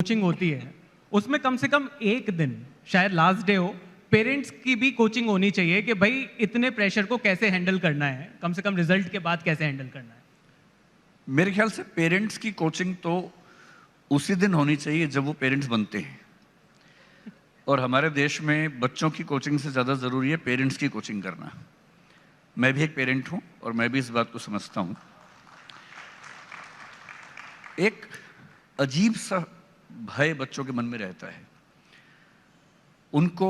Coaching होती है उसमें कम से कम एक दिन, शायद लास्ट डे हो, पेरेंट्स की भी कोचिंग होनी चाहिए कि भाई इतने प्रेशर को कैसे हैंडल करना है, कम से कम रिजल्ट के बाद कैसे हैंडल करना है। मेरे ख्याल से पेरेंट्स की कोचिंग तो उसी दिन होनी चाहिए जब वो पेरेंट्स बनते हैं, और हमारे देश में बच्चों की कोचिंग से ज़्यादा ज़रूरी है पेरेंट्स की कोचिंग करना। मैं भी एक पेरेंट हूँ और मैं भी इस बात को समझता हूँ। एक अजीब सा भय बच्चों के मन में रहता है। उनको,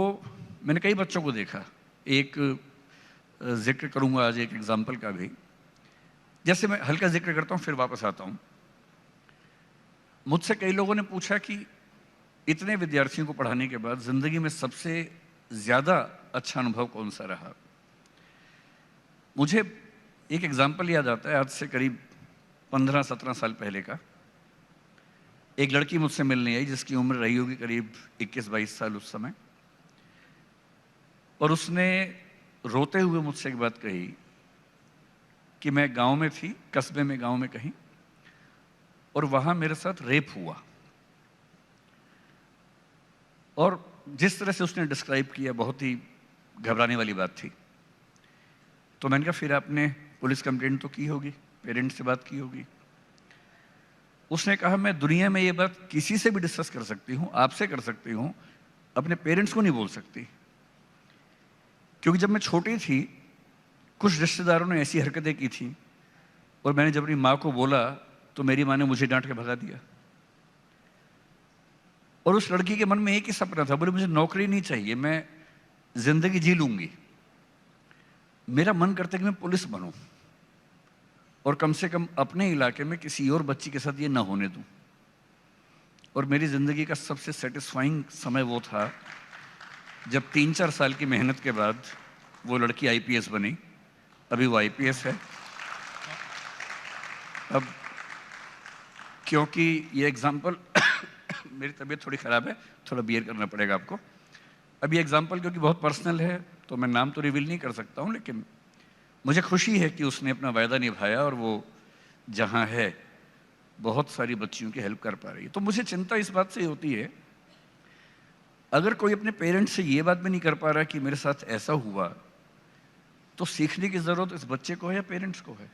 मैंने कई बच्चों को देखा, एक जिक्र करूँगा आज एक एग्जाम्पल का भी। जैसे मैं हल्का जिक्र करता हूँ फिर वापस आता हूँ। मुझसे कई लोगों ने पूछा कि इतने विद्यार्थियों को पढ़ाने के बाद ज़िंदगी में सबसे ज़्यादा अच्छा अनुभव कौन सा रहा। मुझे एक एग्जाम्पल याद आता है, आज से करीब 15-17 साल पहले का। एक लड़की मुझसे मिलने आई जिसकी उम्र रही होगी करीब 21-22 साल उस समय, और उसने रोते हुए मुझसे एक बात कही कि मैं गांव में थी, कस्बे में, गांव में कहीं, और वहां मेरे साथ रेप हुआ। और जिस तरह से उसने डिस्क्राइब किया बहुत ही घबराने वाली बात थी। तो मैंने कहा फिर आपने पुलिस कंप्लेंट तो की होगी, पेरेंट्स से बात की होगी। उसने कहा मैं दुनिया में ये बात किसी से भी डिस्कस कर सकती हूँ, आपसे कर सकती हूँ, अपने पेरेंट्स को नहीं बोल सकती, क्योंकि जब मैं छोटी थी कुछ रिश्तेदारों ने ऐसी हरकतें की थी और मैंने जब अपनी माँ को बोला तो मेरी माँ ने मुझे डांट के भगा दिया। और उस लड़की के मन में एक ही सपना था, बोले मुझे नौकरी नहीं चाहिए, मैं जिंदगी जी लूंगी, मेरा मन करता है कि मैं पुलिस बनूं और कम से कम अपने इलाके में किसी और बच्ची के साथ ये ना होने दूं। और मेरी ज़िंदगी का सबसे सेटिस्फाइंग समय वो था जब 3-4 साल की मेहनत के बाद वो लड़की आईपीएस बनी। अभी वो आईपीएस है। अब क्योंकि ये एग्जाम्पल मेरी तबीयत थोड़ी ख़राब है, थोड़ा बियर करना पड़ेगा आपको। अब ये एग्जाम्पल क्योंकि बहुत पर्सनल है तो मैं नाम तो रिवील नहीं कर सकता हूँ, लेकिन मुझे खुशी है कि उसने अपना वायदा निभाया और वो जहाँ है बहुत सारी बच्चियों की हेल्प कर पा रही है। तो मुझे चिंता इस बात से होती है, अगर कोई अपने पेरेंट्स से ये बात भी नहीं कर पा रहा कि मेरे साथ ऐसा हुआ, तो सीखने की ज़रूरत इस बच्चे को है या पेरेंट्स को है।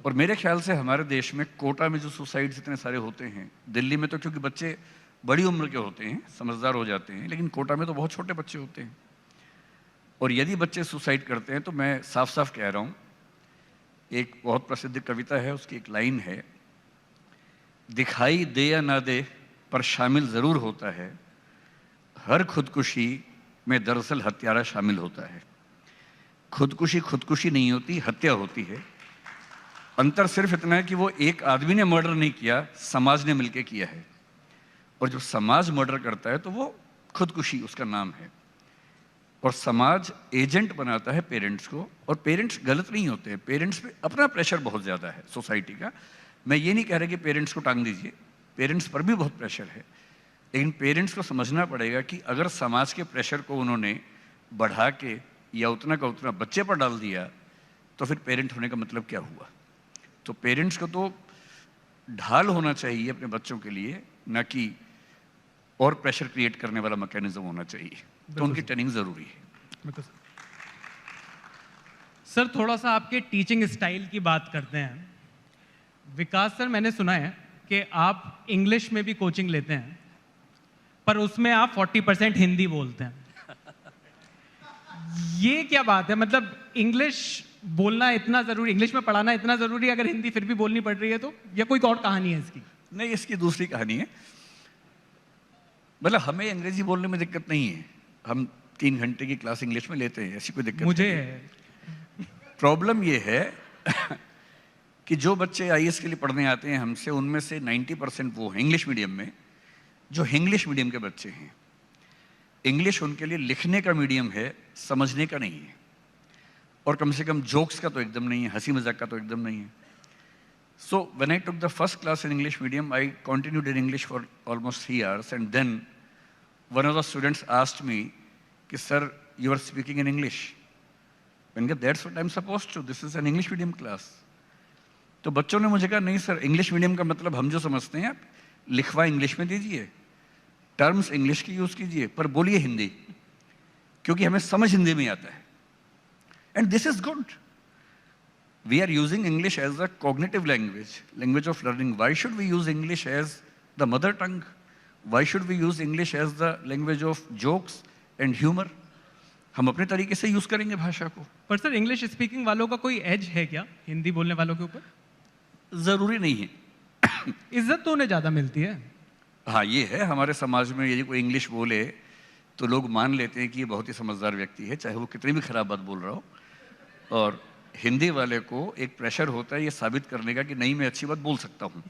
और मेरे ख्याल से हमारे देश में कोटा में जो सुसाइड्स इतने सारे होते हैं, दिल्ली में तो क्योंकि बच्चे बड़ी उम्र के होते हैं, समझदार हो जाते हैं, लेकिन कोटा में तो बहुत छोटे बच्चे होते हैं। और यदि बच्चे सुसाइड करते हैं तो मैं साफ साफ कह रहा हूँ, एक बहुत प्रसिद्ध कविता है, उसकी एक लाइन है, दिखाई दे या ना दे पर शामिल ज़रूर होता है, हर खुदकुशी में दरअसल हत्यारा शामिल होता है। खुदकुशी खुदकुशी नहीं होती, हत्या होती है। अंतर सिर्फ इतना है कि वो एक आदमी ने मर्डर नहीं किया, समाज ने मिलकर किया है। और जब समाज मर्डर करता है तो वो खुदकुशी उसका नाम है। और समाज एजेंट बनाता है पेरेंट्स को, और पेरेंट्स गलत नहीं होते हैं, पेरेंट्स पे अपना प्रेशर बहुत ज़्यादा है सोसाइटी का। मैं ये नहीं कह रहा कि पेरेंट्स को टांग दीजिए, पेरेंट्स पर भी बहुत प्रेशर है, लेकिन पेरेंट्स को समझना पड़ेगा कि अगर समाज के प्रेशर को उन्होंने बढ़ा के या उतना का उतना बच्चे पर डाल दिया तो फिर पेरेंट होने का मतलब क्या हुआ। तो पेरेंट्स को तो ढाल होना चाहिए अपने बच्चों के लिए, ना कि और प्रेशर क्रिएट करने वाला मैकेनिज्म होना चाहिए। तो उनकी ट्रेनिंग ज़रूरी है। सर थोड़ा सा आपके टीचिंग स्टाइल की बात करते हैं। विकास सर, मैंने सुना है कि आप इंग्लिश में भी कोचिंग लेते हैं, पर उसमें आप 40% हिंदी बोलते हैं। ये क्या बात है? मतलब इंग्लिश बोलना इतना जरूरी, इंग्लिश में पढ़ाना इतना जरूरी, अगर हिंदी फिर भी बोलनी पड़ रही है तो, या कोई और कहानी है इसकी? नहीं, इसकी दूसरी कहानी है। मतलब हमें अंग्रेजी बोलने में दिक्कत नहीं है, हम 3 घंटे की क्लास इंग्लिश में लेते हैं, ऐसी कोई दिक्कत मुझे नहीं है। प्रॉब्लम ये है कि जो बच्चे आईएएस के लिए पढ़ने आते हैं हमसे, उनमें से 90% वो हैं इंग्लिश मीडियम में, जो इंग्लिश मीडियम के बच्चे हैं। इंग्लिश उनके लिए लिखने का मीडियम है, समझने का नहीं है। और कम से कम जोक्स का तो एकदम नहीं है, हंसी मजाक का तो एकदम नहीं है। So when I took the first class in English medium, I continued in English for almost 3 hours, and then one of the students asked me, "Sir, you are speaking in English." मैंने कहा, "That's what I'm supposed to. This is an English medium class." तो बच्चों ने मुझे कहा, "नहीं sir, English medium का मतलब हम जो समझते हैं लिखवा इंग्लिश में दीजिए, टर्म्स इंग्लिश की यूज कीजिए, पर बोलिए हिंदी, क्योंकि हमें समझ हिंदी में आता है। And this is good. We are using English as a cognitive language, language of learning. Why should we use English as the mother tongue? Why should we use English as the language of jokes and humour? हम अपने तरीके से use करेंगे भाषा को। पर sir, English speaking वालों का कोई एज है क्या हिंदी बोलने वालों के ऊपर? जरूरी नहीं है। इज्जत तो उन्हें ज्यादा मिलती है। हाँ, ये है हमारे समाज में, यदि कोई इंग्लिश बोले तो लोग मान लेते हैं कि ये बहुत ही समझदार व्यक्ति है, चाहे वो कितनी भी खराब बात बोल रहा हो। और हिंदी वाले को एक प्रेशर होता है ये साबित करने का कि नहीं, मैं अच्छी बात बोल सकता हूँ।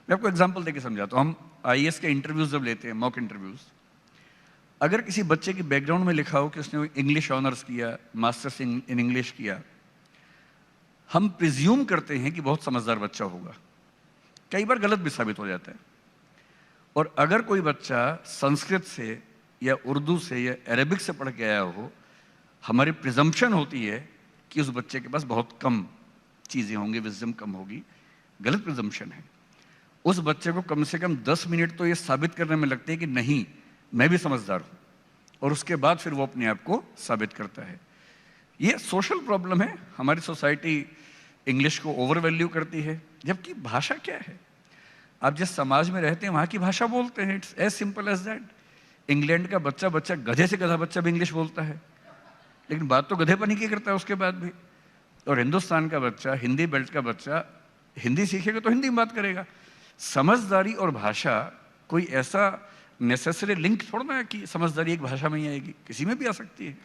मैं आपको एग्जांपल देके समझाता हूँ। हम आईएएस के इंटरव्यूज जब लेते हैं, मॉक इंटरव्यूज, अगर किसी बच्चे की बैकग्राउंड में लिखा हो कि उसने इंग्लिश ऑनर्स किया, मास्टर्स इन इंग्लिश किया, हम प्रिज्यूम करते हैं कि बहुत समझदार बच्चा होगा। कई बार गलत भी साबित हो जाता है। और अगर कोई बच्चा संस्कृत से या उर्दू से या अरेबिक से पढ़ के आया हो, हमारी प्रिजम्पशन होती है कि उस बच्चे के पास बहुत कम चीज़ें होंगी, विजडम कम होगी। गलत प्रिजम्पशन है। उस बच्चे को कम से कम 10 मिनट तो ये साबित करने में लगते हैं कि नहीं, मैं भी समझदार हूँ, और उसके बाद फिर वो अपने आप को साबित करता है। ये सोशल प्रॉब्लम है। हमारी सोसाइटी इंग्लिश को ओवर वैल्यू करती है, जबकि भाषा क्या है? आप जिस समाज में रहते हैं वहाँ की भाषा बोलते हैं। It's as simple as that. England का बच्चा गधे से गधा बच्चा भी इंग्लिश बोलता है, लेकिन बात तो गधेपनी की करता है उसके बाद भी। और हिंदुस्तान का बच्चा, हिंदी बेल्ट का बच्चा हिंदी सीखेगा तो हिंदी में बात करेगा। समझदारी और भाषा कोई ऐसा नेसेसरी लिंक थोड़ा ना है कि समझदारी एक भाषा में ही आएगी, किसी में भी आ सकती है।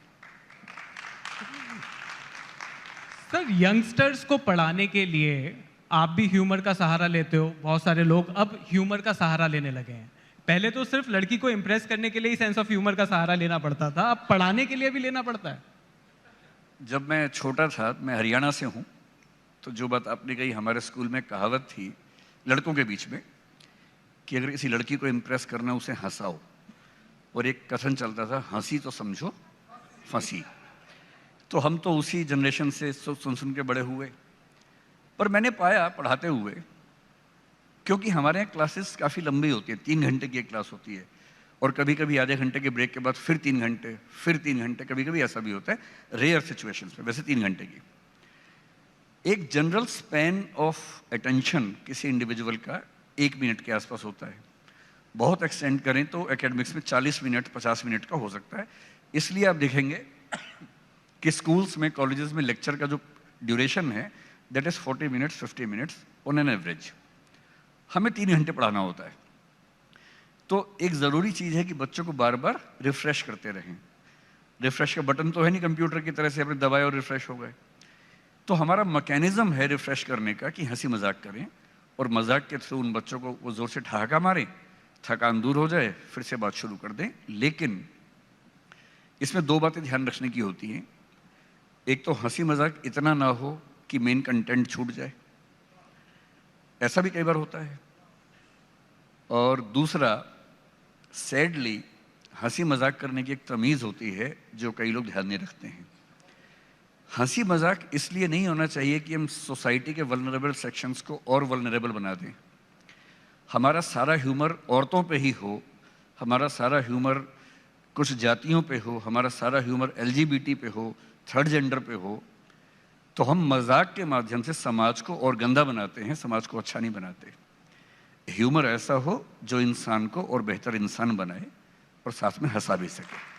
सर, यंगस्टर्स को पढ़ाने के लिए आप भी ह्यूमर का सहारा लेते हो। बहुत सारे लोग अब ह्यूमर का सहारा लेने लगे हैं। पहले तो सिर्फ लड़की को इंप्रेस करने के लिए ही सेंस ऑफ ह्यूमर का सहारा लेना पड़ता था, अब पढ़ाने के लिए भी लेना पड़ता है। जब मैं छोटा था, मैं हरियाणा से हूँ, तो जो बात आपने कही, हमारे स्कूल में कहावत थी लड़कों के बीच में कि अगर किसी लड़की को इम्प्रेस करना, उसे हंसाओ। और एक कथन चलता था, हंसी तो समझो फंसी। तो हम तो उसी जनरेशन से सुन के बड़े हुए। पर मैंने पाया पढ़ाते हुए, क्योंकि हमारे यहाँ क्लासेस काफ़ी लंबी होती है, 3 घंटे की एक क्लास होती है, और कभी कभी आधे घंटे के ब्रेक के बाद फिर 3 घंटे, फिर 3 घंटे, कभी कभी ऐसा भी होता है रेयर सिचुएशंस में, वैसे 3 घंटे की। एक जनरल स्पैन ऑफ अटेंशन किसी इंडिविजुअल का 1 मिनट के आसपास होता है। बहुत एक्सटेंड करें तो एकेडमिक्स में 40 मिनट 50 मिनट का हो सकता है। इसलिए आप देखेंगे कि स्कूल्स में, कॉलेजेस में लेक्चर का जो ड्यूरेशन है that is 40 minutes 50 minutes on an average. हमें 3 घंटे पढ़ाना होता है। तो एक ज़रूरी चीज़ है कि बच्चों को बार बार रिफ्रेश करते रहें। रिफ्रेश का बटन तो है नहीं कंप्यूटर की तरह से अपने दबाए और रिफ्रेश हो गए। तो हमारा मैकेनिज्म है रिफ्रेश करने का कि हंसी मजाक करें, और मजाक के थ्रू उन बच्चों को वो ज़ोर से ठहाका मारें, थकान दूर हो जाए, फिर से बात शुरू कर दें। लेकिन इसमें 2 बातें ध्यान रखने की होती हैं। एक तो हंसी मजाक इतना ना हो कि मेन कंटेंट छूट जाए, ऐसा भी कई बार होता है। और दूसरा, सैडली हंसी मजाक करने की एक तमीज़ होती है जो कई लोग ध्यान नहीं रखते हैं। हंसी मजाक इसलिए नहीं होना चाहिए कि हम सोसाइटी के वल्नरेबल सेक्शंस को और वल्नरेबल बना दें। हमारा सारा ह्यूमर औरतों पे ही हो, हमारा सारा ह्यूमर कुछ जातियों पे हो, हमारा सारा ह्यूमर LGBT पे हो, थर्ड जेंडर पे हो, तो हम मजाक के माध्यम से समाज को और गंदा बनाते हैं, समाज को अच्छा नहीं बनाते। ह्यूमर ऐसा हो जो इंसान को और बेहतर इंसान बनाए और साथ में हंसा भी सके।